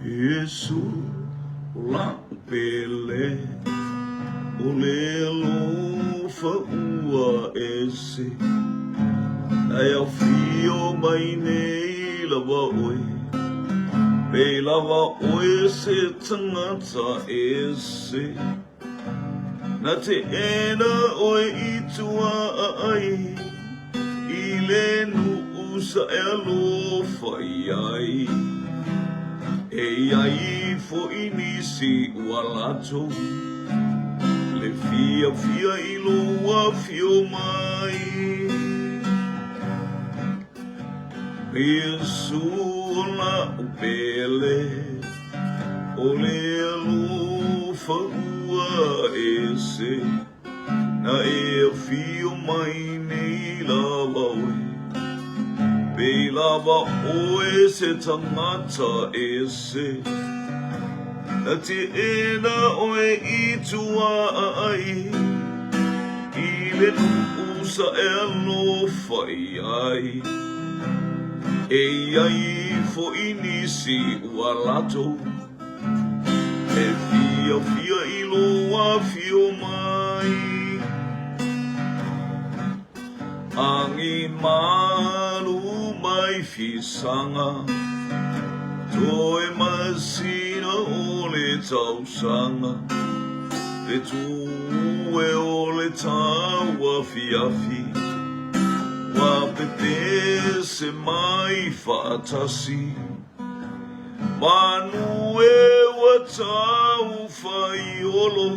Yesu la pele ulelo fa ua ese ai au fio mai nei lava oe pe lava oe se tangata ese na te ena oe itua ai i le nu usa e alofa i ai e ai fo inisi ua lato le fia fia i loa fio mai Yesu la upele o le alofa ua ese na e fio mai nei lava oe pe lava oe se tangata ese na te ena oe itua ai i le usa e alofa i ai e ai fo inisi ua lato e fia fia i loa fio mai angi malu mai fisanga toe masina o le tausanga e tu e o le taua fiafi wa pepe se mai fatasi manu e wa tau faiolo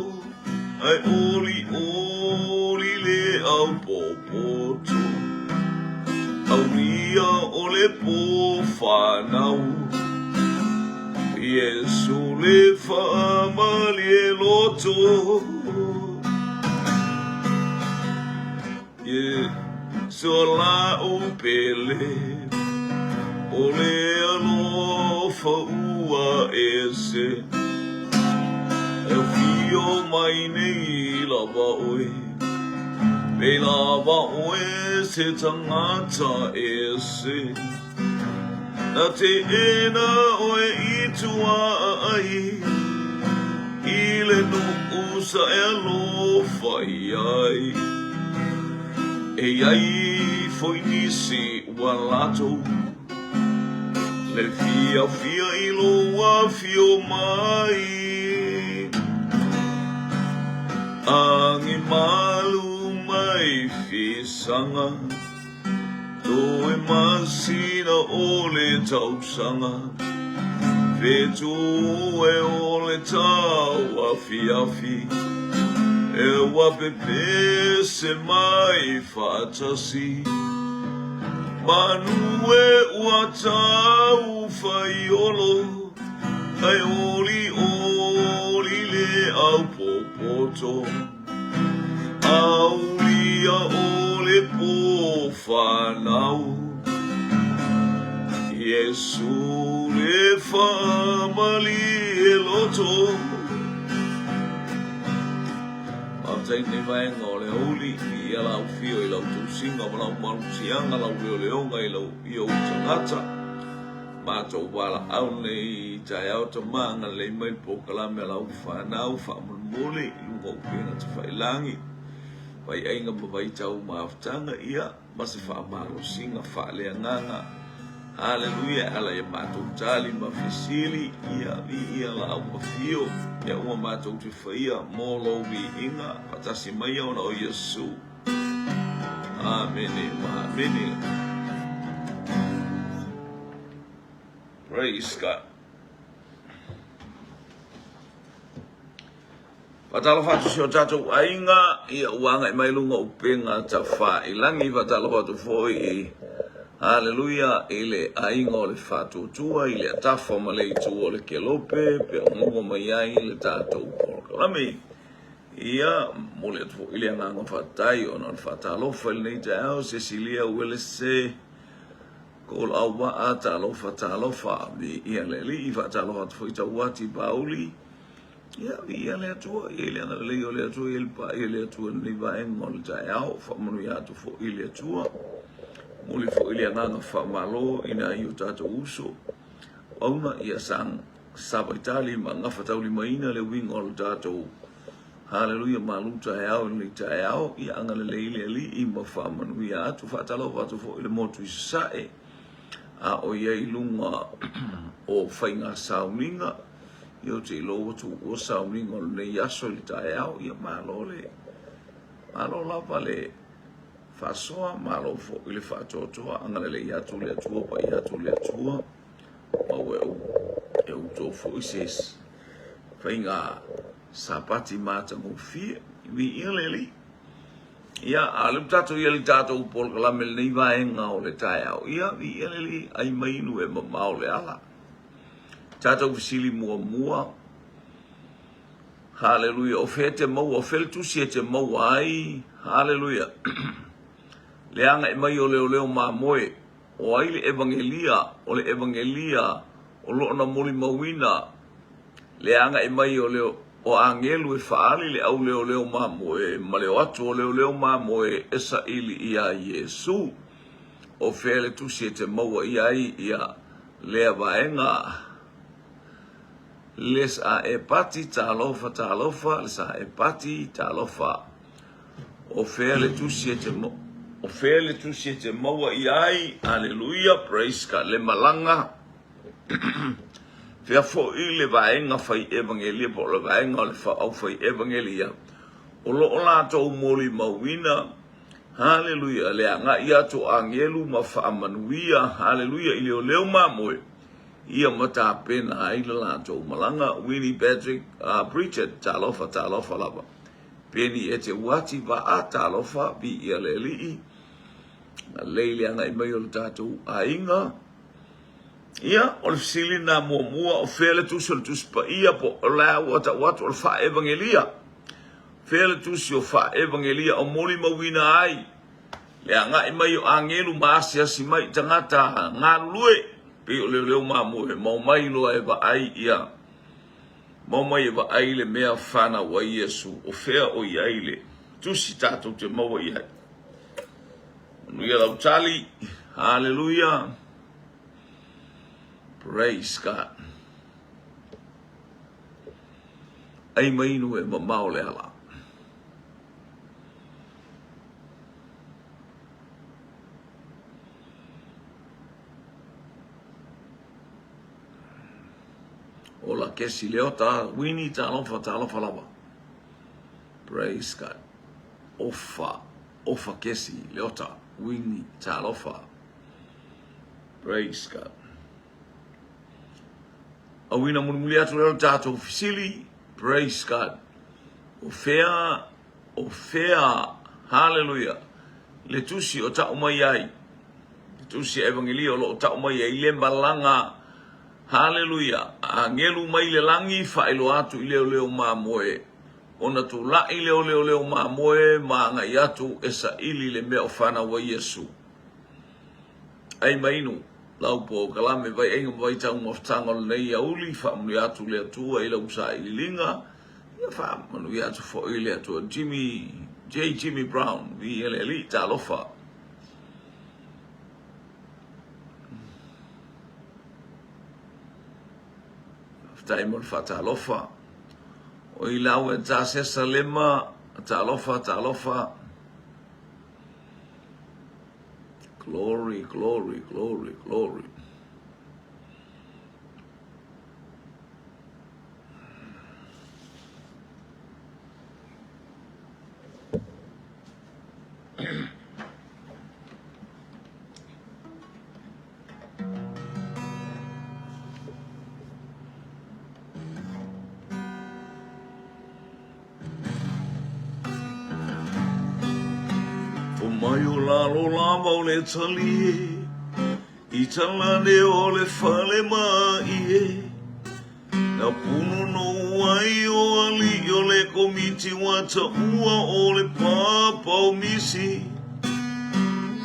ai oli oli le au popoto au ria o le po fanau Yesu le fama le loto Sola o pele o le alofa ua ese e fio mai nei lava oe pe lava oe se tangata ese na te ena oe itua ai i le nu usa e alofa i ai e ai foi nisi ua lato le fia fia i loa fio mai angi malu mai fisanga toe masina o le tausanga fetu e o le taua fiafi e wa pepe se mai fatasi manu e ua tau faiolo ai oli oli le au popoto au lia o le po fanau Yesu le famali e loto Tai nei vai ngole oli i ala u fio i lau tu singa ma lau malu sianga lau leo leonga i lau i au tangata ma tau wala au nei tai au ta manga le mai po kalame lau whanau whamulmule i lunga upena te whailangi vai ainga ma vai tau maaftanga ia ma se whamaro singa whalea nganga Haleluya ala ya matou tali ma fesili ia la au fio ya uma matou te faia mo lo vi inga patasi mai ona o Yesu amen amen praise God Patalo fatu sio tatou ainga ia uanga mai lunga upenga ta fa ilangi patalo fatu foi Haleluya ile aingo le fatu tua ile atafa malei tua le kelope pe mungo mai ai le tatou proclame ia mole tu ile nganga fatai ona fatalo fel nei tao Cecilia Willese kol awa atalo fatalo fa ia le li fatalo hat foi tawati Pauli ia le tua ile na le ole tua ile tua ni va en mol tao fa monu ya tu fo ile tua Muli fo ili nganga whamalo ina i o tato uso. Auna ia sang sabaitali mangafatau limaina le wing all tato. Hallelujah, maluta yao ni tayao ia angale leile li ima whamanuia atu whatalo watu fo ile motu isae a o ia ilunga o whainga sauninga io te ilo watu o sauninga o le yaso li tayao ia malo lapa le whasoa malo fo ile whatotoa angale le iatu le atua pa iatu le atua au e uto fo ises whainga sapati mata mo fie vi ileli ia alim tato ili tato upol kalamel nei vaenga o le taiao ia vi ileli ai mainu e mamau le ala tato visili mua haleluya o fete mau o feltu siete mau ai haleluya leanga e mai o leo mamoe o ai le evangelia o lo na moli mawina leanga e mai o leo o angelu e faali le au leo mamoe ma leo atu o leo mamoe esa ili ia Yesu o fele tu siete maua ia lea vaenga les a e pati talofa les a e pati talofa o fele tu siete maua iai hallelujah praise God le malanga Fea fo i le vaenga fai evangelia po le vaenga le fa au fai evangelia. O lo ola tau moli mawina. Hallelujah. Le anga ia to angelu ma fa amanuia. Hallelujah. I leo mamoe. Ia mata pena ai le la tau malanga. Winnie Patrick preacher talofa lava. Peni ete wati va a talofa bi ia le lii. Leile anga i mai o le tatou ainga. Ia, o le fisili na mua o fele tusi o le tusi pa ia po o la wata o le wha evangelia. Fele tusi o wha evangelia o moli mawina ai. Le anga i mai o angelu maasi asi mai tangata ngā lue. Pe o leo mamoe, mau mai loa e wa ai ia. Mau mai e wa ai le mea whana wa Yesu o fea o iai le. Tusi tātou te maua iai. Nuia lau tali, hallelujah. Praise God. Ai mainu e mamau le ala. Ola kesi leota, wini talofa lava. Praise God. Ofa kesi leota, wini talofa. Praise God. Awina muli atu leo tato fisili, praise God. O fea, hallelujah. Le tusi o ta umai ai. Le tusi evangelia o ta umai ai le malanga, hallelujah. Angelu mai le langi fa ilo atu leo mamoe. Ona tu la leo mamoe ma ngai atu esa ili le mea ofana wa Yesu. Ai mainu. Lau po kalame vai enga vai tau maftanga o nei auli wha manu atu le atua ila usa i linga ia wha manu atu fo i le atua Jimmy Brown vi ele li ta lofa aftai mo fa ta lofa o i lau e ta sesa lema ta lofa Glory. Mai o lalo lava o le tali I talane o le fale mai Na puno no ai o ali o le komiti wata ua o le papa o misi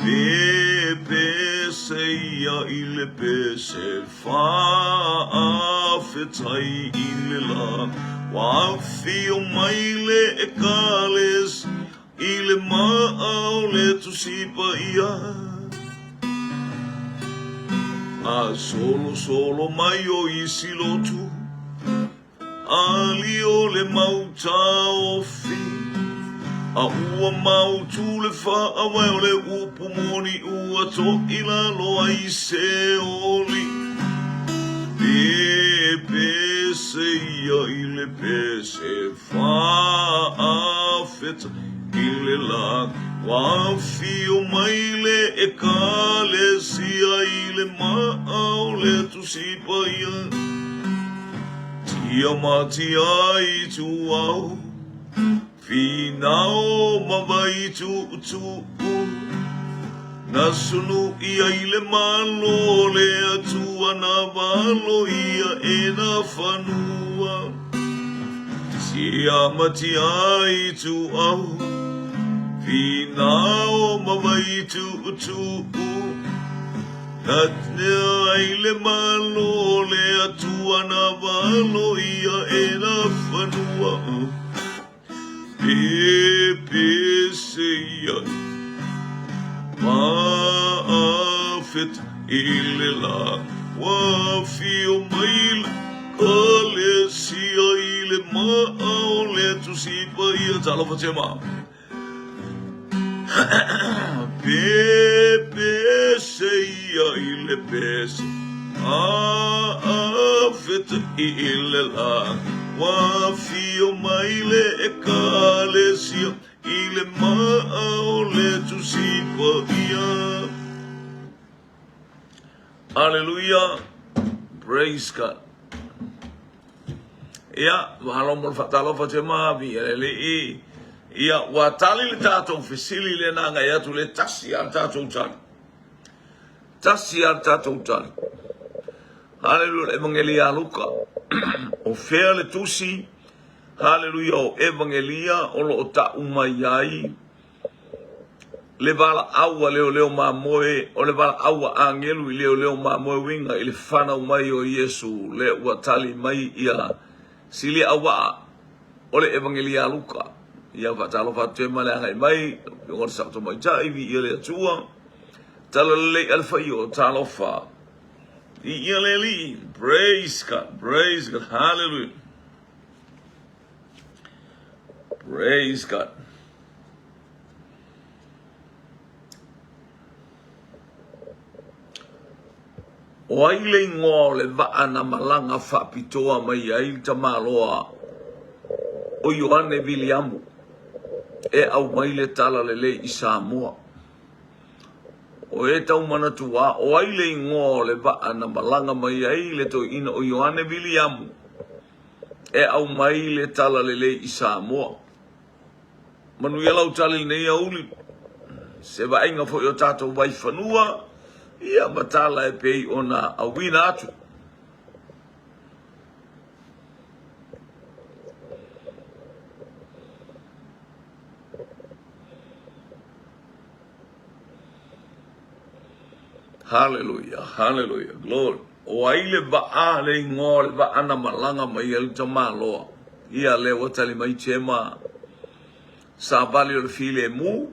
Pepe seia I le pese whaafetai I le la Wafi o mai le e kales Ile ma'au le tusipa ia A solo mai o isi lotu ali o le mauta ofi. A ua mau tu le wha awe o le upu moni ua to ila loa I se oli. Pe se ia I le pe se wha a feta I le la. Wa fio mai le e ka le sia I le maa o le tu sipa ia. Tia mati ai tu au. Finao mawai tu Nasunu ia I le malo le atua na valo ia e na whanua Sia mati ai tu au Finao mawai tu Natnea ai le malo le atua na valo ia e na whanua Pepe seia Maafet ilela Wafio mail Kale sia ile maao le tu sipa ia Talo fatema Pepe seia ile pes Maafet ilela Wafio maile e kalesia ile maao le tu sipa ia. Hallelujah. Praise God. Ia, mahalo mo fatalo fatema vi ele ia watali le tato fisili le nanga ia tu le tasi al tato tani. Tasi al tato tani. Hallelujah. Evangelia Luka. O fea le tusi, hallelujah, o evangelia, o lo ta umayai, le vala awa leo mamoe, o le vala awa angelu I leo mamoe winga, I le whana umai o Yesu, le watali mai ia, sili awa, o le evangelia Luka, ia vatalo fatue male angai mai, ngor sakto mai taivi, ia le atua, tala le alfa io, talo fa, Ialeli, praise God, hallelujah. Praise God. O aile ngō le vaana malanga whapitoa mai ai tamaloa o Ioane Viliamu e au mai le tala le I Samoa. O e tau manatua, o aile ngō le vaana malanga mai ai le to ina o Ioane Viliamu e au mai le tala le I Samoa. Manu ia lau tali nei auli, se vaenga fo I o tato wai whanua, ia matala e pei ona a wina atu. Hallelujah, glory. O aile vaa le ngō le vaana malanga mai al tamaloa. Ia le watali mai chema sa vali o le file mu.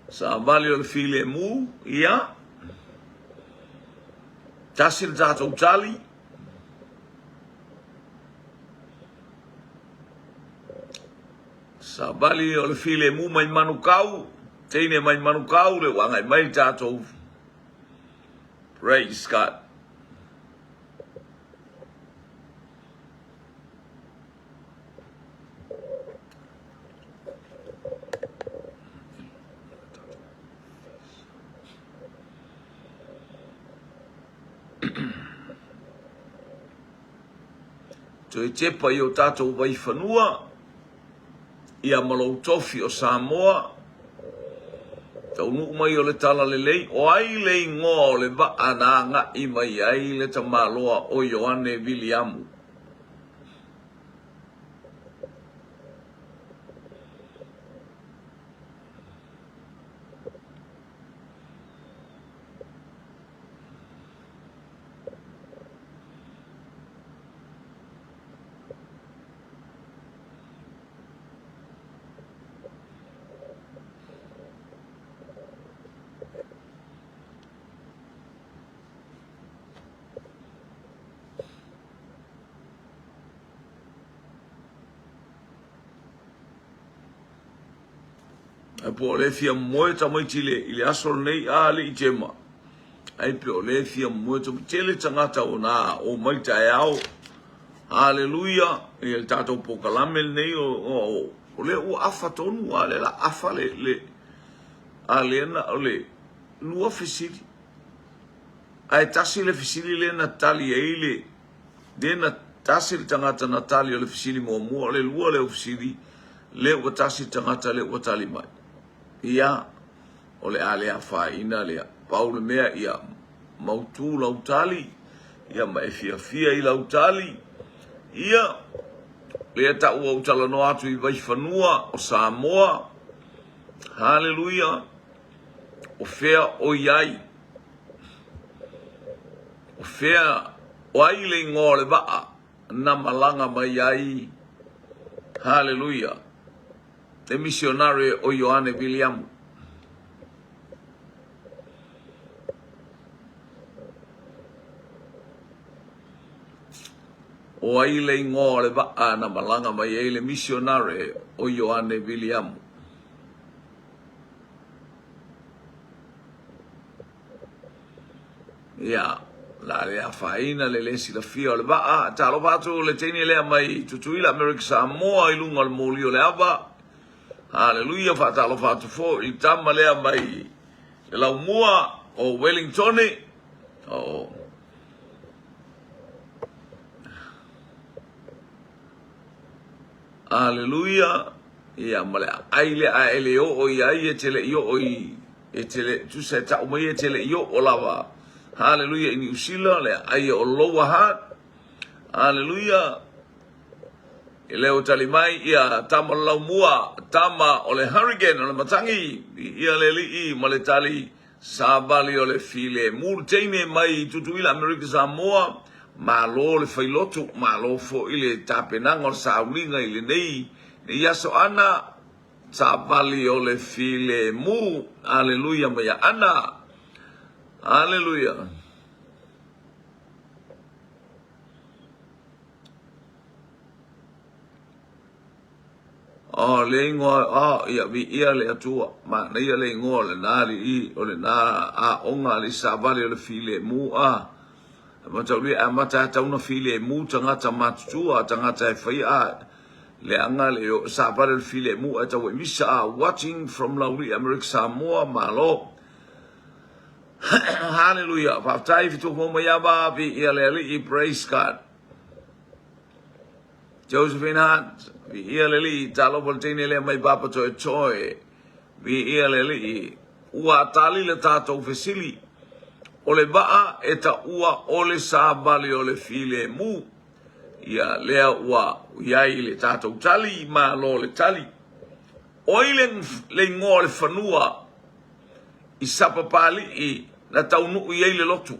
Sa vali o le file mu, ia. Tasir tato tali. Sa vali o le file mu mai manukau. Teine mai manukau le wangai mai tato. Praise God. To e tepa I o tātou wai whanua, ia malou tofi o Samoa, tau nuku mai o le tala le lei, o ai lei ngō le vaana ngā I mai ai le tamaloa o Ioane Viliamu. po le fia moe ta mai chile ile asol nei ale I jema ai po le fia moe to chile tangata ona o mai tai au haleluya il tato po kalamel nei o le o afa tonu ale la afa le alena ole lua fisili ai tasi le fisili le natali ele dena tasi le tangata natali le fisili mo le lua le fisili le o tasi tangata le o tali mai ia ole ale afa ina le Paulo mea ia mautu lautali ia mai fia I lautali ia le ta o utala no atu I vai fanua o Samoa haleluya o fea o iai o fea o ai le ngole ba na malanga mai ai haleluya the missionary o Ioane William o ai le ngole ba na malanga mai ai le missionary o Ioane William ya la le faina le si la fia le ba ta lo fatto le teni le mai tutuila America Samoa I lungo al molio le ava haleluya fa ta lo fatto fo I tamma le mai la umua o Wellington o haleluya ya male aile aile o ya tele yo o tele tu se ta o mai tele yo o lava haleluya ini usila le ai o lowa hat haleluya ele o talimai ia tama lau mua tama o le hurricane o le matangi ia le li ma le tali sabali o le file murteine mai tutuila America Samoa ma lo le failotu ma lo fo ile tapenanga o saulinga ile nei ia so ana sabali o le file mu haleluya ma ya ana haleluya le ingoa ia vi ia le atua ma na ia le ingoa le nari I o le na onga le sabali o le file mu ma tauli mata tauna file mu tangata matutua tangata fai le anga le o sabali le file mu tawe misa watching from Lauri America Samoa malo hallelujah pa fitu mo yaba vi ia le I praise God Josephine Hunt vi ia le talo voltine le mai papa toe vi ia le ua tali le tato fesili o le baa eta ua o le sabali o le file mu ia lea ua iai le tato tali ma lo le tali o le ngō le whanua I sapapali I na taunu iai le lotu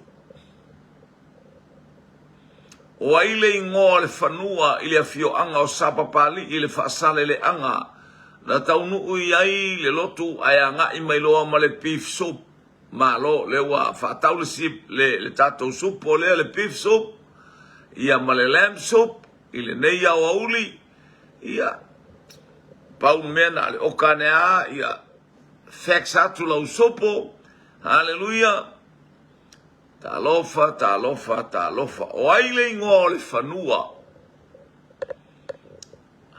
o ai le ngō le whanua I le fio anga o sapapali I le whaasale le anga na taunu iai le lotu ai anga I mai loa ma le beef soup ma lo le wa whaatau le sip le tatou soup o le beef soup ia ma le lamb soup I le nei au auli ia pau mena le okanea ia fax atu lau sopo haleluya ta lofa o ai le ngō le whanua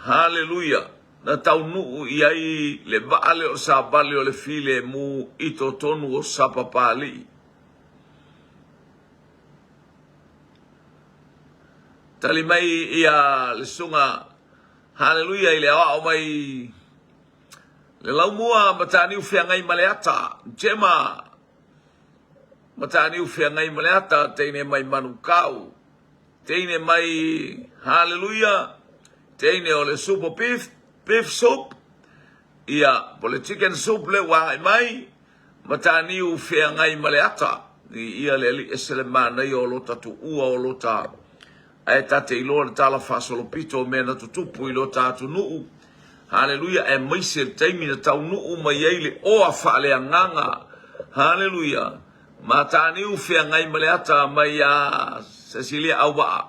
haleluya na taunu iai le baale o sabale o le file mu I to tonu o sapapali tali mai ia le sunga haleluya I le awa o mai le lau mua matani ufia ngai maleata jema matani ufia ngai maleata teine mai manukau teine mai haleluya teine o le supo beef soup ia po le chicken soup le wa mai matani ufia ngai maleata ia le li esele mana I o lota tu ua o lota ai tate I lo le tala fasolo pito mena tutupu I lo tatu nuu haleluya e maise taimi na tau nuu mai ai le oa whaale anganga haleluya matani ufia ngai maleata mai a Cecilia Auba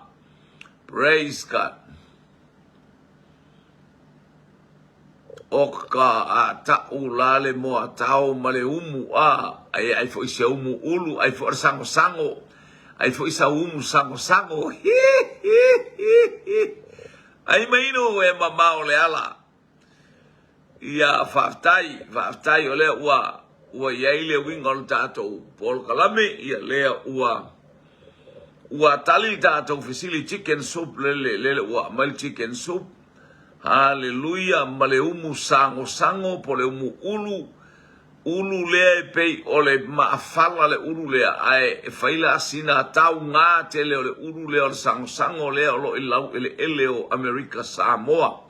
praise God Oka a ta'u lale mo a tau male umu a ai fo isa umu ulu ai fo sango ai fo isa umu sango ai maino e mama o le ala ia faftai o le ua iai le winga o le tātou pol kalame ia lea ua tali tātou fisili chicken soup lele ua mal chicken soup. Haleluya, male umu sango po le umu ulu lea pei o le maafala le ulu lea ai faila asina tau ngā tele o le ulu lea o le sango lea o lo ilau ele o Amerika Samoa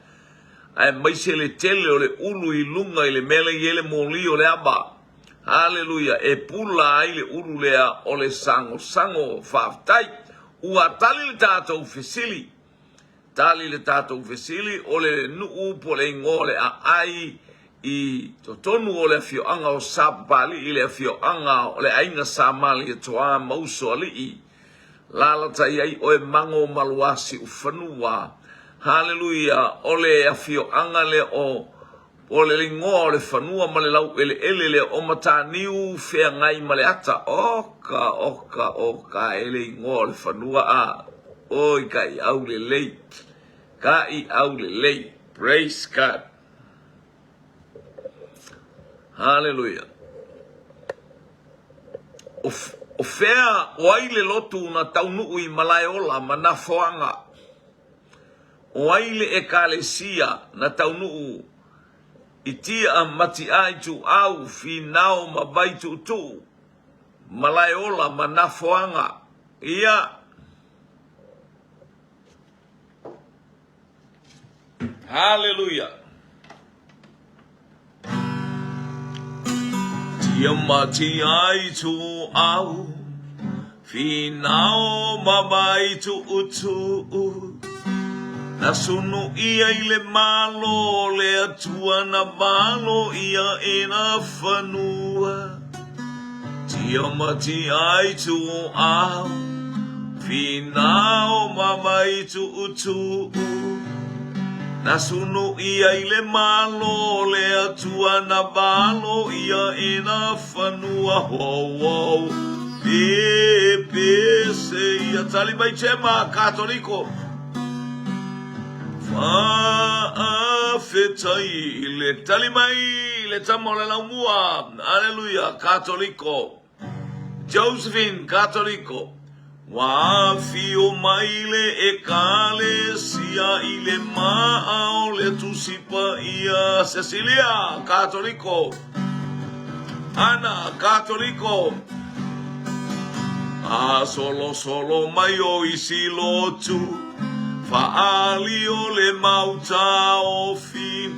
ai maise le tele o le ulu I lunga I le mele I ele moli o le aba. Haleluya, e pula ai le ulu lea o le sango whaftai ua tali le tātou fisili tali le tātou vesili o le nuu po le ngole a ai I totonu o le fioanga o sapali I le fioanga o le ainga samali e toa mauso ali I lalata iai o e mango maluasi ufanua. Haleluya, o le fioanga le o le lingoa o le fanua ma le lau ele o mataniu fea ngai ma le ata oka ele ingoa o le fanua a oi kai au le lei. Kai au le lei. Praise God. Hallelujah. O fea o ai le lotu na taunu I malai ola mana foanga. O ai le ekalesia na taunu itia mati ai tu au fi nao mabai tu malai ola mana foanga. Ia Hallelujah. Tia mati ai tu au finao mabai tu utu nasunu ia ile malo le atua na malo ia ena fanua. Tia mati ai tu au finao mabai tu utu nasunu ia ile malo le atua na balo ia ena fanua ho se ia tali mai chema katoliko fa fetai le tali mai le tamola la mua. Haleluya, katoliko Josephine katoliko wa fio maile e kale sia ile maa le tusipa ia Cecilia katoliko Ana katoliko a solo mai o isilo tu fa ali o le mauta o fi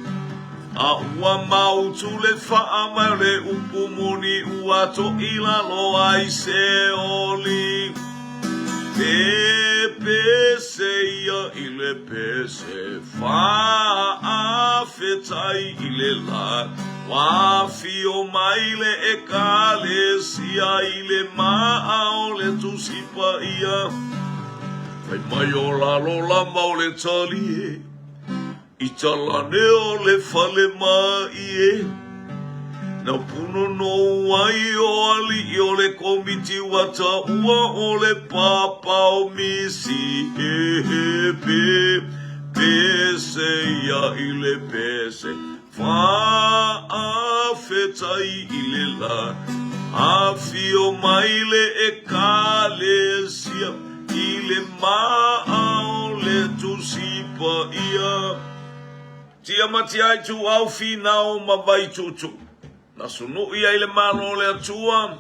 a ua mautu le fa amare upumuni uato ila lo ai se oli pese ia ile pese fa afetai ile la wa fio maile e kale sia ile maa o le tusipa ia fai mai o la lola maule talie italane o le fale mai na puno no ai o ali o le komiti wata ua o le papa o misi pese ia ile pese fa afetai ile la afio maile e kalesia ile maa le tusipa ia tia mati ai tu au finao mabai tutu na sunu ia ile malo le atua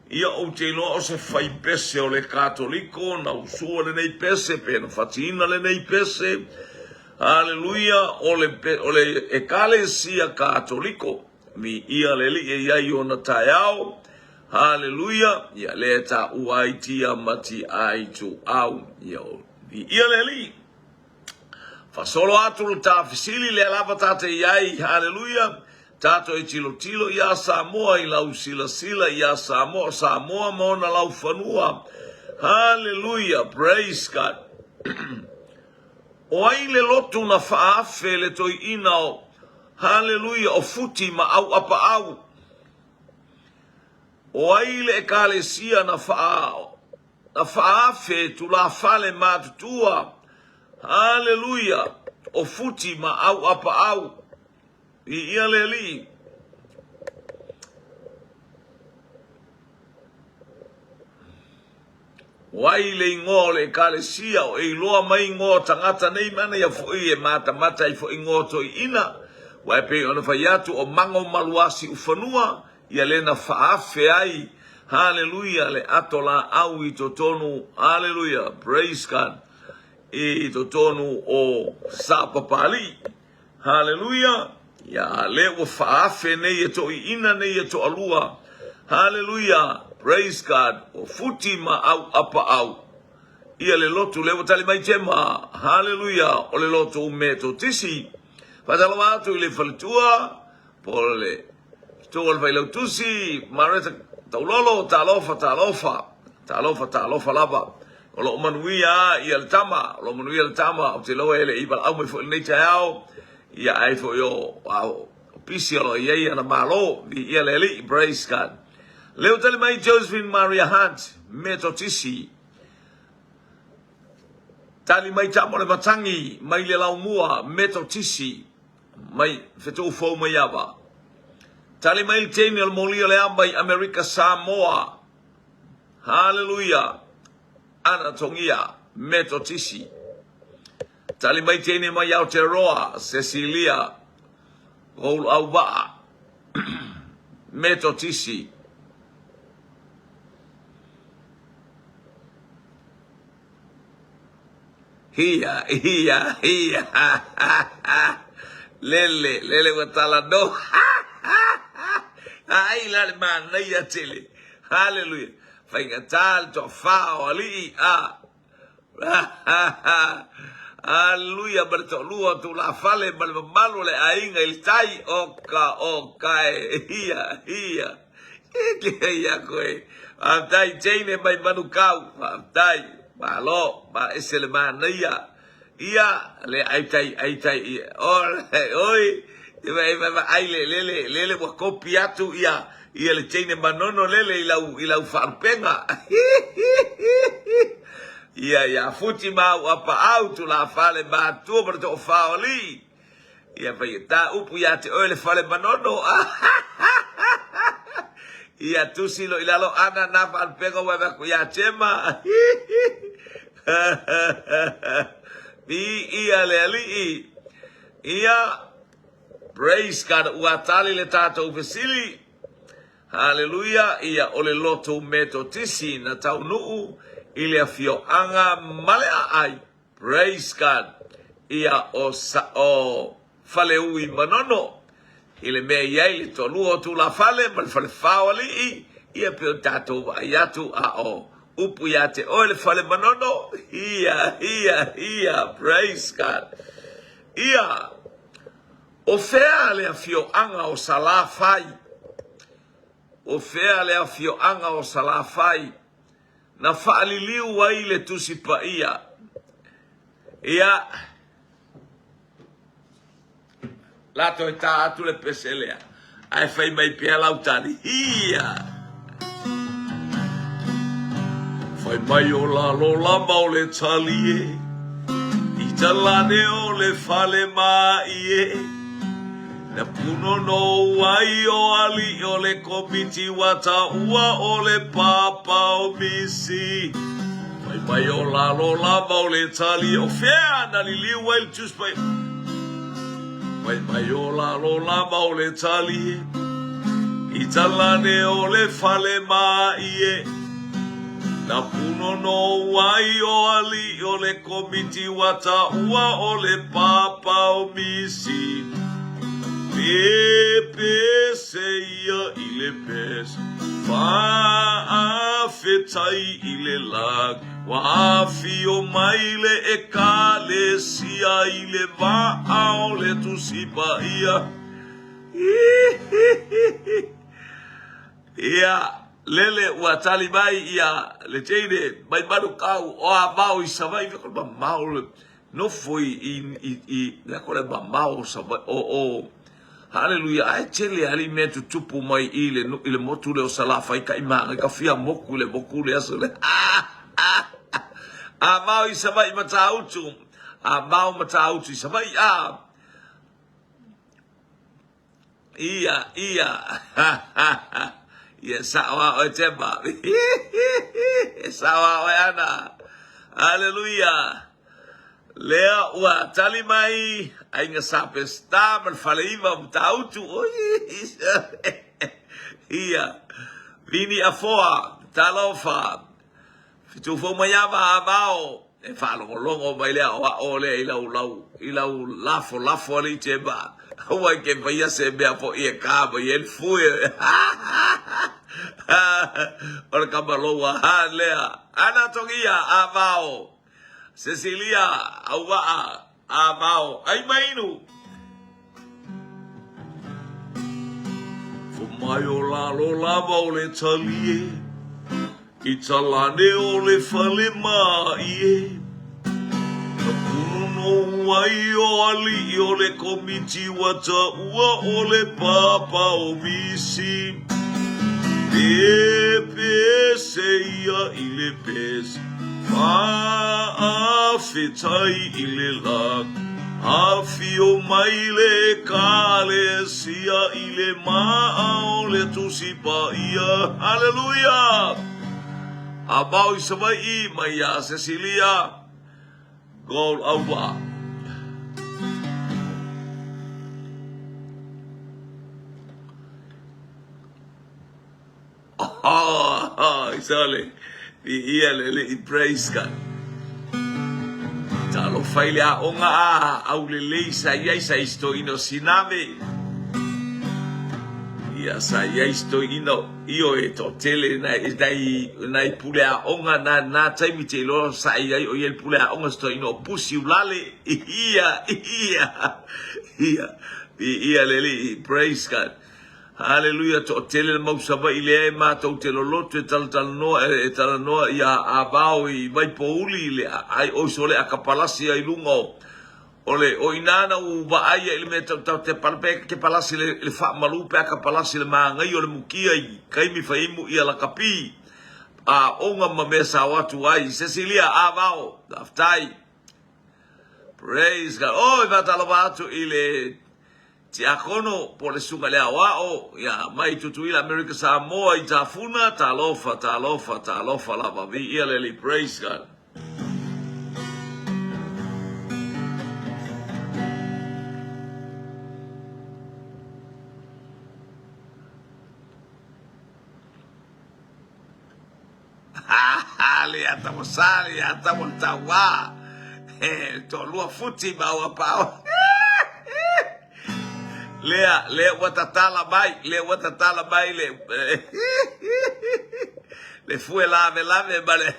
ia o te loa o se fai pese o le katoliko na usua le nei pese pe na fatina le nei pese. Haleluya, o le ekalesia katoliko mi ia le li ia iona taiao. Haleluya, ia le ta uaitia mati ai tu au ia le li fasolo atu ta fisili le lava tate iai. Haleluya, tato e tilo ia Samoa I lau sila ia Samoa mona lau fanua. Haleluya, praise God. O ai le lotu na faafe le toi ina haleluia, o futi ma au apa au. O aile e kalesia na faafe tu la fale matutua, haleluia, o futi ma au apa au. I ia leli. Waile ingo le kalesia o e loa mai ingo tangata nei mana ia foi e mata i foi ingo to ina. Wai pe ona faiatu o mango maluasi ufanua ia lena faafe ai. Hallelujah, le atola au i totonu, hallelujah, praise God. I totonu o sapapali, hallelujah. Ya le o faafe nei e to i ina nei e to alua, hallelujah, praise God. O futi ma au apa au. Ia le lotu le watali mai tema, hallelujah, o le lotu umeto tisi. Patalo atu i le falitua, pole. Tuol vai lau tusi, mareta taulolo, talofa lava. O lo manuia i al tama, o o te loa ele ibal au mai fo nei tau, ia ai fo yo, wow, pisi alo ia na malo, ia leli, praise God. Leo tali mai Josephine Maria Hunt, metotisi. Tali mai tamo le matangi, mai le lau mua, metotisi, mai fetu fo mai ava. Tali mai teni al molia le ambai Amerika Samoa. Hallelujah. Anatongia metotisi. Tali mai teni mai Aotearoa Cecilia Rol Auba metotisi. Hia lele watala do. Ai la mana ia tele. Hallelujah. Fainga tal to fao ali a. Hallelujah, berto lua tu la fale bal malu le ainga il tai oka ia. Ia koe. Amtai chaine mai manukau. Amtai malo ba esele mana ia. Ia le aitai oi. Ai lele wa kopi atu ia le chaine manono lele ilau farpenga. Ia futi mau apa au tu la fale ba tu berto faoli. Ia vai ta upu ia te ole fale manono. Ia tu silo ilalo ana na farpenga wa ku ia chema. Ia le ali ia. Praise God, uatali le tato ufesili. Hallelujah, ia ole loto meto tisi na tau nuu. Ile afio anga malea ai. Praise God, ia o fale ui manono. Ile mea iai le toluo tu la fale, mal fale fawali. Ia pio tato ayatu a o. Upu yate ole fale manono. Ia, praise God. Ia. O fea le afio anga o salafai. O fea le afio anga o salafai. Na faaliliu wai le tusipa ia. Ia. Lato e ta atu le peselea. Ai fai mai pia lautani. Ia. Fai mai o la lola mau le talie. Italane o le fale mai. Na puno no wai o ali o le komiti wata ua o le papa o misi. Mai o lalo lava o le tali o fea na li liwa il tuspai. Mai o lalo lava o le tali. Italane o le fale mai. Na puno no wai o ali o le komiti wata ua o le papa o misi. Pepe seia ile pes fa afetai ile lag wa fio maile e kale sia ile va aole tu sipa ia lele watali bai ia le teide bai baru kau o abau isavai ko ba maul no foi i la ko ba mau sa o Haleluya. Ai chele ali me tupu mai ile motu le o salafa i ka ima ka fia moku le asole. A mau i samai matautu. A mau matautu i samai Ia. Ia sawa o temba. Sawa o ana. Haleluya. Lea ua tali mai ainga sape sta man faleiva mtautu. Ia. Vini afoa talofa. Fitu fo mayama amao. E falo longo mai lea o le ilau lafo ali temba. Ua ke vaya se bea po ia kaba i el fue. Ora kabaloa lea. Ana tongia amao. Cecilia, awa, amao, ay mainu. Fumayo lalo lava o le talie, italane o le fale maie. Nakuno wai o ali o le komiti wata ua o le papa o misi. Pepe seia ile pes. Fitai ile lak afio maile kale sia ile mao le tusipa ia. Haleluya. Abau isabai maya Cecilia gol awa. Isale ia le praise God. Talo faile a onga au le leisa ia isto ino siname. Ia sa ia isto ino io e to tele nai pule a onga na taimi te lo sa ia o il pule a onga sto ino pusi ulale. Ia leli praise God. Hallelujah to tele mau saba ile ma to tele lotu tal noa ia abao I vai pouli le ai o sole akapalasi ai lungo ole o inana u ba ai ile me te palpe ke palasi le fa malupe akapalasi le manga I ole mukia I kai mi faimu ia la kapi a onga mamesa watu ai Cecilia abao aftai praise God oh va talovatu ile Tiakono po le sunga lea wao ya mai tutuila America Samoa I tafuna talofa lava vi ia leli praise God. Lea tamosali tamontawa to lua futi bawa pao. Lea watatala bai le fue lave bale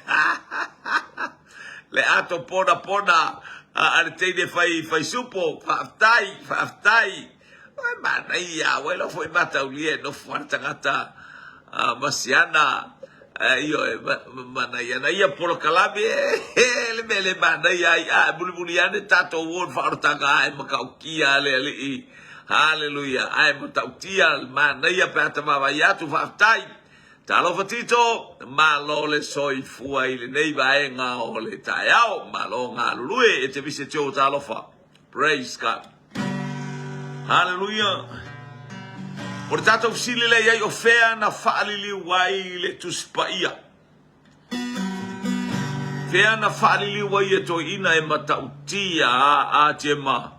le ato pona arte de fai supo faftai mana ia welo foi mata ulie no fuarta gata masiana io mana ia por calabe le mele mana ia buliane tato won farta ga makaukia le Hallelujah. Ai matautia mana ia pata mava ia tu faftai. Talo fatito malo le soi fua ile nei vaenga o le taiao malo nga lue e te vise tio talo fa. Praise God. Hallelujah. Por tato usili le ia ofea na faalili wai le tuspaia. Fea na faalili wai e to ina e matautia a tema.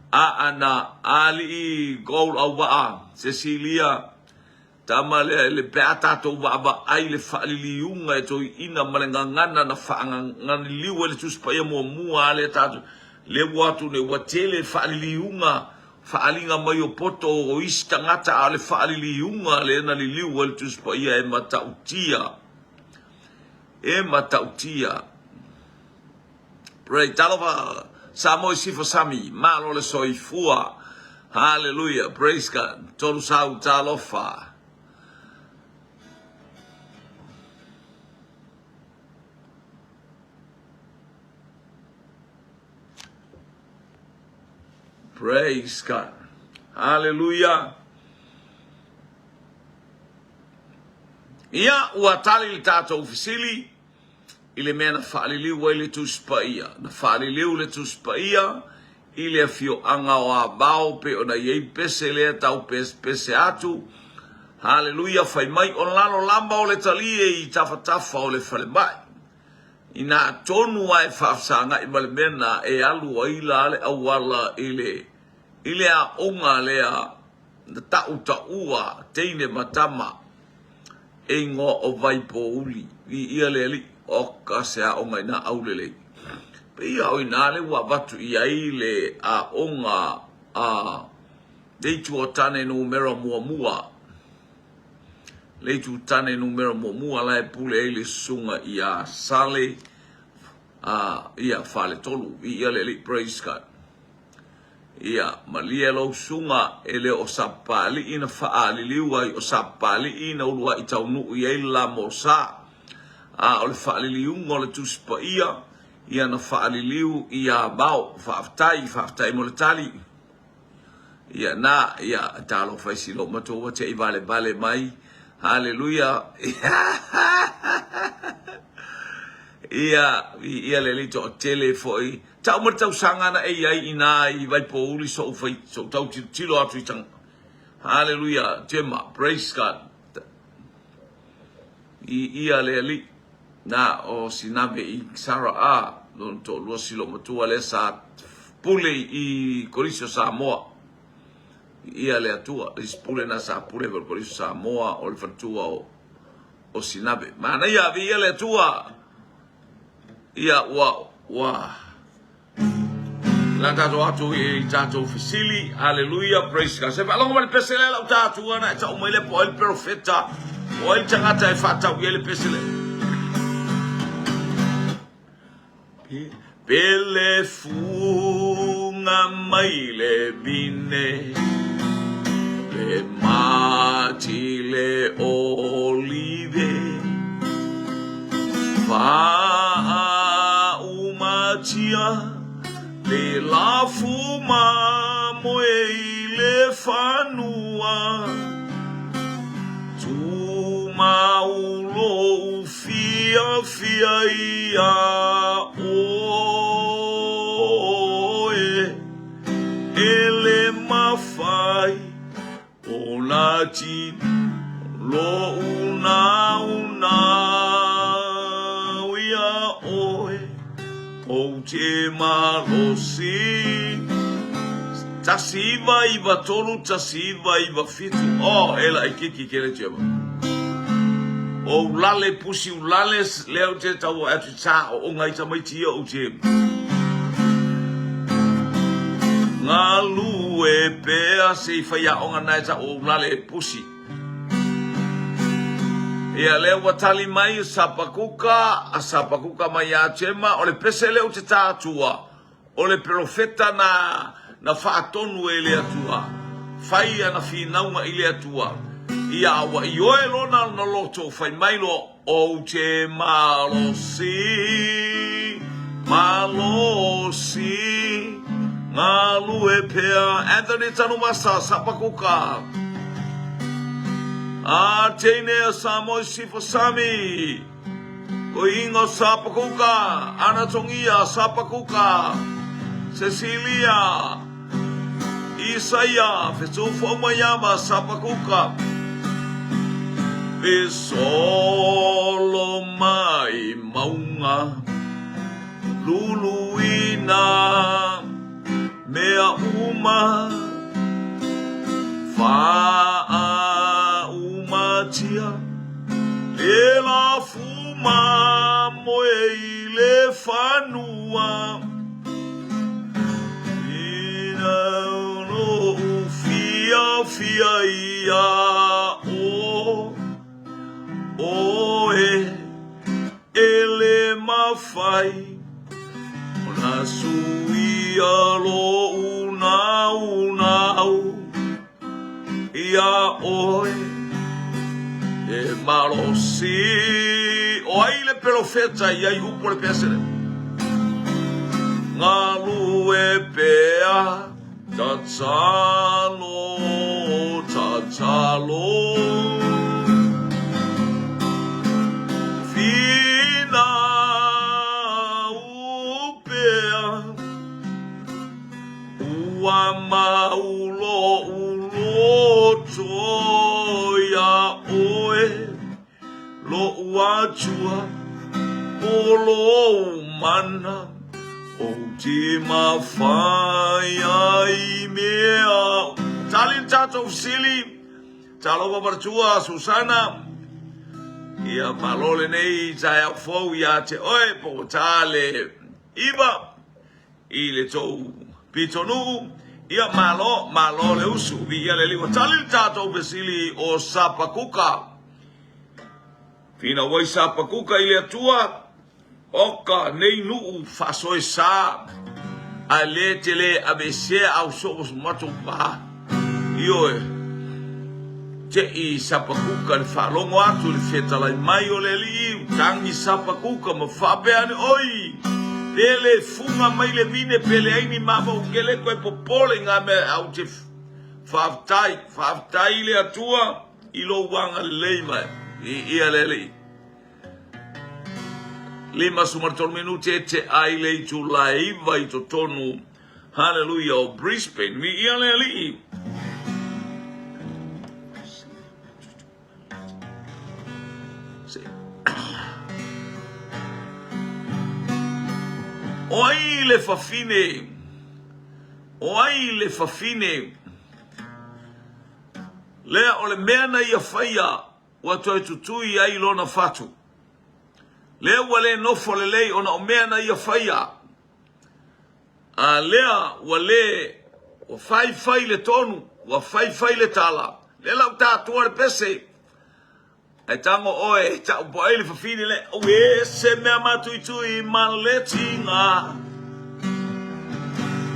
Ana ali gol awa Cecilia tama le peata to ba ai le faaliunga e to ina malengangana na faanganga liwe le tuspaya mo ale tatu le watu ne watele faaliunga faalinga mai o poto o ista ngata ale faaliunga le na liwe le tuspaya e matautia pray talova Samo sifo sami, malo le soifua. Hallelujah, praise God. Tolu sau talofa. Praise God. Haleluya. Ia ua tali le tātou fisili i le mea na whaaliliu wai le tūspaia. Na whaaliliu le tūspaia i le fio anga o a bao pe o na iei pese lea tau pese atu. Haleluya, fai mai o lalo lamba o le talie i tafa o le whale mai. I nā tonu ai whaafsanga i male mena e alu a ila ale awala i le a onga lea na ta ua teine matama e ngō o vaipo uli i ia le li o ka se a onga i nā aulele. Pe ia o i nā le ua watu i ai le a onga a leitu o tane numero mua. Leitu tane numero mua la e pule e le sunga i a sale i a whale tolu i ia le li praise God. Ia malia lo sunga e le o sapali ina faali liuai o sapali ina ulua i taunu i e la mo sa o le faali liungo le tuspa ia na faali liu i a bao faaftai mo le tali ia na ia talo faisi lo mato wa te i vale mai. Haleluya. Ia le lito o tele foi. Tau mo tau sangana e ai ina i vai po uli so fai so tau tilo atu tang. Haleluya. Tema, praise God. Ia le li na o sinabe i Sara non to lo silo matua le sa pule i Koriso Samoa. Ia le atua ispule na sa pule per Koriso Samoa o le fatua o sinabe. Mana ia vi le atua. Ia wa la tato atu i tato fisili. Haleluya, praise God. Se falongo ma le pesele la tato ana ta o le po il profeta o il tangata e fata u le pesele. Pele funga mai le bine le mati le olive va umatia le la fuma moe le fanua tu maulo fia ia ele mafai o lati lo una ia oe o te malosi tasiva iva tolu tasiva iva fitu ela ikiki kele teba o lale pusi ulales leo te tau atu ta o ngai tamai tia o te ngalu e pea se faya onga naita o lale pusi ia leo watali mai sapakuka mai a chema o le pese leo te tātua o le profeta na whaatonu e le atua fai ana whinaunga i le atua ia awa i oe lona na loto fai mailo o te malosi ngalu e pea Anthony tanu masa sapakuka teine a Samoa sifo sami ko ingo sapakuka Anatongia sapakuka Cecilia Isaiah fesufo mayama sapakuka Solo mai maunga luluina mea uma fa umatia e la fuma moe le fanua ina no fia ia ele mafai ona suia lo unau ia oe e malosi o ai le profeta ia i upo le pesere ngalu e pea tatsalo malo fina upea ua maulo ulo toya oe lo uachua olo mana o te mawhaya i mea. Talin tato sili, talo papartua Susana, ia malole nei tai au fau ia te oe po tale iba, i le tau pitonu, ia malo le usu, ia le liwa. Talin tato sili o Sapakuka, fina wai Sapakuka i le atua, oka nei nuu fasoe sa a le tele abese au soos mato pa ioe te i Sapakuka le whalongo atu le whetalai mai o le li tangi Sapakuka ma whapeane oi pele funga mai le vine pele aini mama ukele koe popole ngā mea au te whaftai le atua i lo wanga lei mai ia le lei. Lima sumartol minute te aile tu laiva i to tonu. Hallelujah o Brisbane. Mi ia le li. Oi le fafine. Oi le fafine. Lea o le mea na ia whaia. Wato e tutui ai lona fatu. Lea wale nofo le lei ona o mea na ia whaia. Lea wale o whai le tonu, wa whai le tala. Le lau tātua le pese. Ai tango oe, ta upo ai le whawhine le, oe se mea matui ma letinga.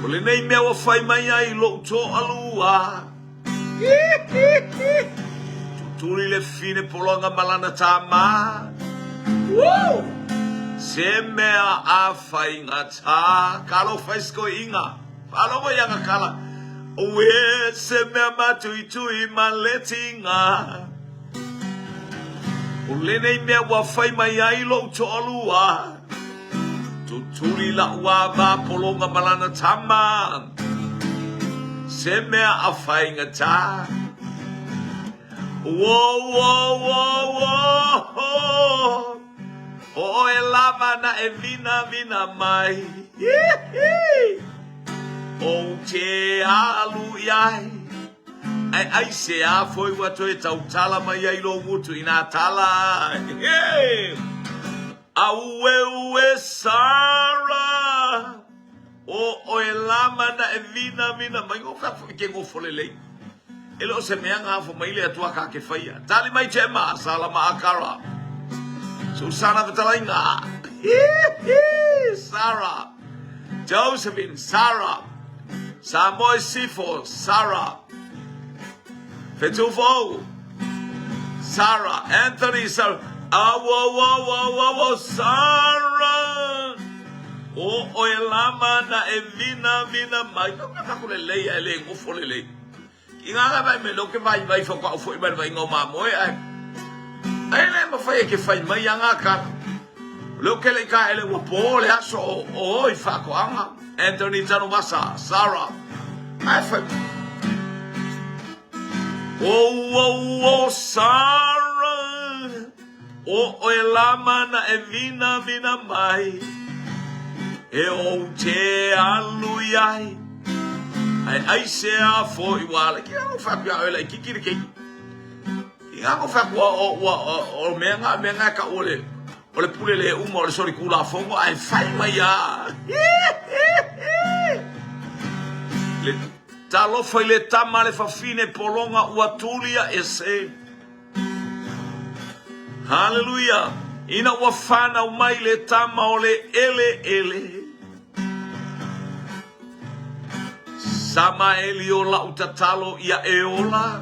O le nei mea wa whai mai ai lo to alua. Tuturi le fine polonga malana tama. Woo! Se mea a whainga tā, kalo whaisko inga, whalogo yanga kala, oe se mea matui ma letinga. O lenei mea wa whai mai ai lo to alua, tuturi la ua ma polonga malana tama, se mea a whainga tā. Whoa. O e lava na e vina mai. O te alu iai. Ai se a foi watu e tau tala mai ai lo mutu ina tala. Ue Sara. O e lava na e vina mai. O ka foi ke ngo folelei. Elo se mea ngā fo mai le atua ka ke whaia. Tali mai te maa, sala maa akara. Susana Vitalainga. Sarah. Josephine, Sarah. Samoy Sifo, Sarah. Fetufo. Sarah. Anthony, Sarah. Sarah. O e lama na e vina mai. Ka kule leia e le ngofo le lei. Inga vai me lo ke vai foka o foi vai ngoma moe ai le ma fai ke fai mai anga ka lo ke le ka ele wo pole aso o I fa ko anga Anthony Tanumasa Sarah ai fai o Sarah o e lama na e vina mai e o te aluyai ai se a foi wala ki nga fa pia ele ki ki nga fa o menga ka ole pule le umo le sori kula fongo ai fai mai ya le talo foi le tama le fa fine polonga uatulia ese hallelujah ina wafana mai le tama ole ele Sama eliola utatalo ia eola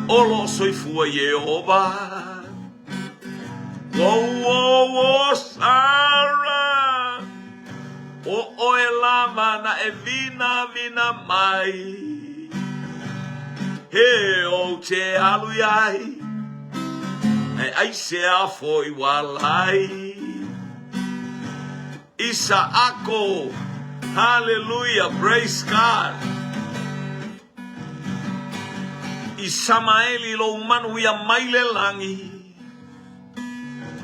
Olo soifua Yehova Wo Sarah O elama na evina mai He o o te alu iai, ai se a foi walai. Isa ako, hallelujah, praise God. Isamaeli lo manu ia maile langi.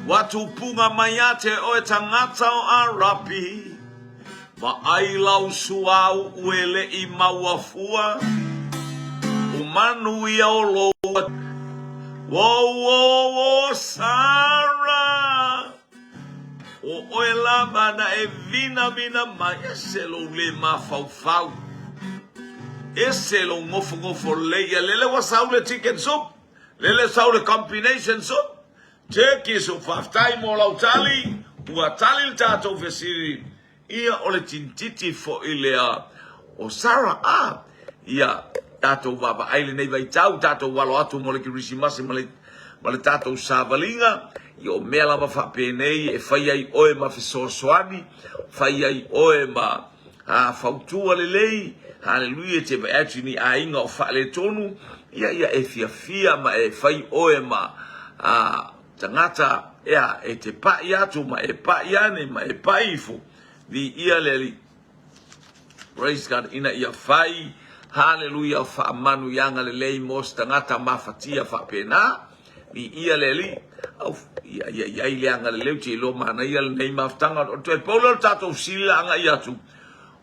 Watu punga mayate o e tangata o arapi. Ma ai lau suau uele i mauafua. Umanu ia o loa. Wo Sara. O oela mana e vina mai ese lo le mafaufau. Ese lo ngofo leia. Lele wa saule chicken soup. Lele saule combination soup. Turkey so faftai mo lautali, ua tali le tatou fesiri, ia o le tintiti fo ilea o Sara ia tatou vava aile nei vai tau, tatou walo atu mo le kirisimasi ma le tatou savalinga, ia o mea lava whapenei e whai ai oe ma fisosoani, whai ai oe ma fautua le lei, hallelujah, te vai atu ni a inga o whaale tonu, ia e fia ma e whai oe ma tangata ea e te pai atu ma e pai ane ma e pai ifu vi ia leli praise God ina ia fai hallelujah fa manu yanga lelei mos tangata mafatia fa pena vi ia leli au ia ileanga leleu te lo mana ia nei maftanga o te polo tato sila anga ia tu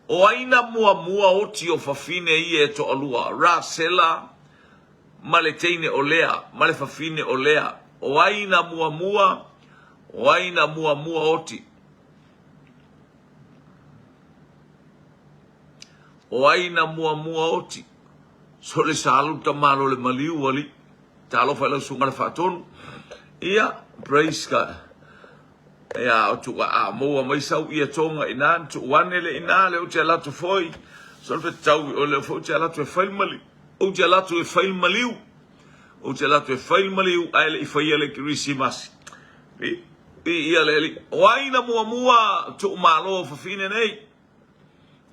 o aina mua o ti o fafine ia to alua rasela maleteine olea male fafine olea o aina mua oti. O aina mua oti. So le salu tamalo le maliu wali. Talo fa le sunga le fatonu. Ia, praise God. Ia, o tuka a moa mai sau ia tonga ina. Tu wane le ina le o te alatu foi. So le tau o le foi te alatu e fail mali. O te alatu e fail maliu. O te latu e whail maliu aile I whaia le kirisimasi. Ia le o aina mua tu malo whawhine nei.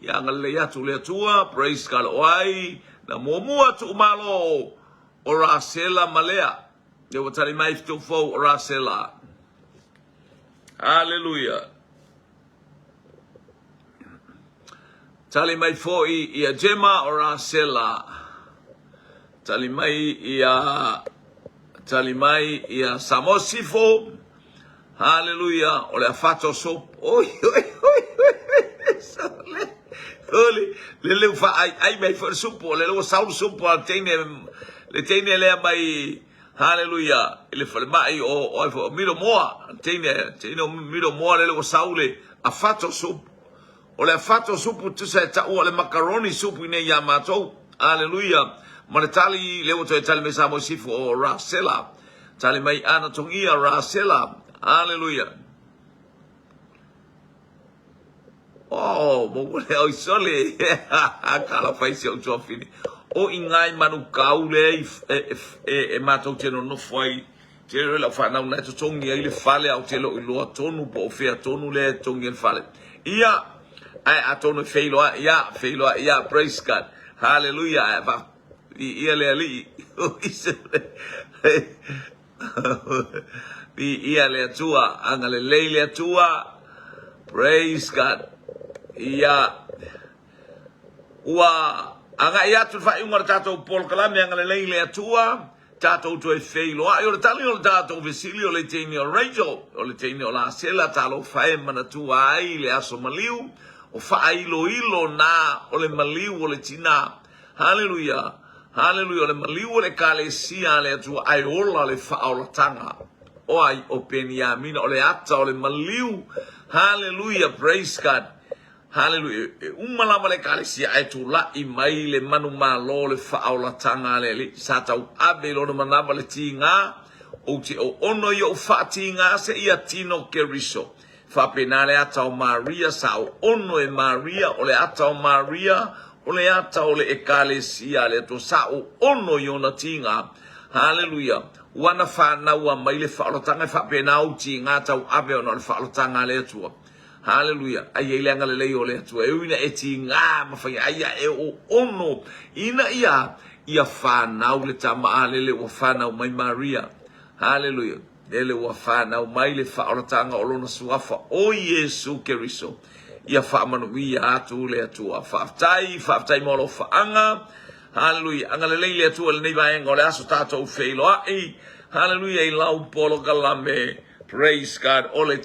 Ia ngale atu le atua, praise God o ai. Na mua tu malo o rasela malea. Ia watari mai fitu fau o rasela. Hallelujah. Tali mai foi ia jema o rasela. Tali mai ia samosifo. Hallelujah. O le afato sop. Oi. Le leu fa ai mai fa supo. Le leu saul supo. Le teine lea mai. Hallelujah. Le fa mai o miro moa. Teine miro moa le leu saule. Afato sop. O le afato supo tu sa ta o le macaroni supo ine yamato. Hallelujah. Mana tali leo to tali me samo sifu o rasela. Tali mai ana tongia rasela. Hallelujah. Oh, mo le o sole. Kala fai se o tofini. O ingai manu kaule e mato teno no foi. Tero la fa na una to tongia ile fale au telo I lo tonu po fe tonu le tongia fale. Ia ai atonu feilo ia praise God. Hallelujah. Ia le ali ia le atua anga le leile atua praise God ia ua anga ia tu fa unga tato pol kalame anga le leile atua tato tu e feilo ai o tali o tato vesilio le teni o Rachel o le teni o la sela talo fa e mana tua ai le aso maliu o fa ilo na o le maliu o le tina hallelujah. Hallelujah, le maliu le kalesia le atu ai ola le faaolatanga. O ai o Peniamina o le ata o le maliu. Hallelujah, praise God. Hallelujah. Umalama le kalesia ai tu la I mai le manu malo le faaolatanga le sa tau abe lo manava le tinga o te o ono yo fa tinga se ia tino keriso. Fa penale ata o Maria sa o ono e Maria o le ata o Maria o le ata o le ekalesia le to sa o ono yona tinga. Hallelujah. Wana whanau a mai le whaolotanga whapenau tinga tau abe o le whaolotanga le atua. Hallelujah. Ai e leanga le lei o le atua. E uina e tinga mawhai aia e o ono. Ina ia ia whanau le tama lele ua whanau mai Maria. Hallelujah. Lele ua whanau mai le whaoratanga o lona suafa o Yesu Keriso. Ia whaamanuia atu le atua. Whaaftai mo lo whaanga. Hallelujah. Anga le leile atua le nei vaenga o le aso tātou whailoa. Hallelujah. I lau polo kalame. Praise God. Ole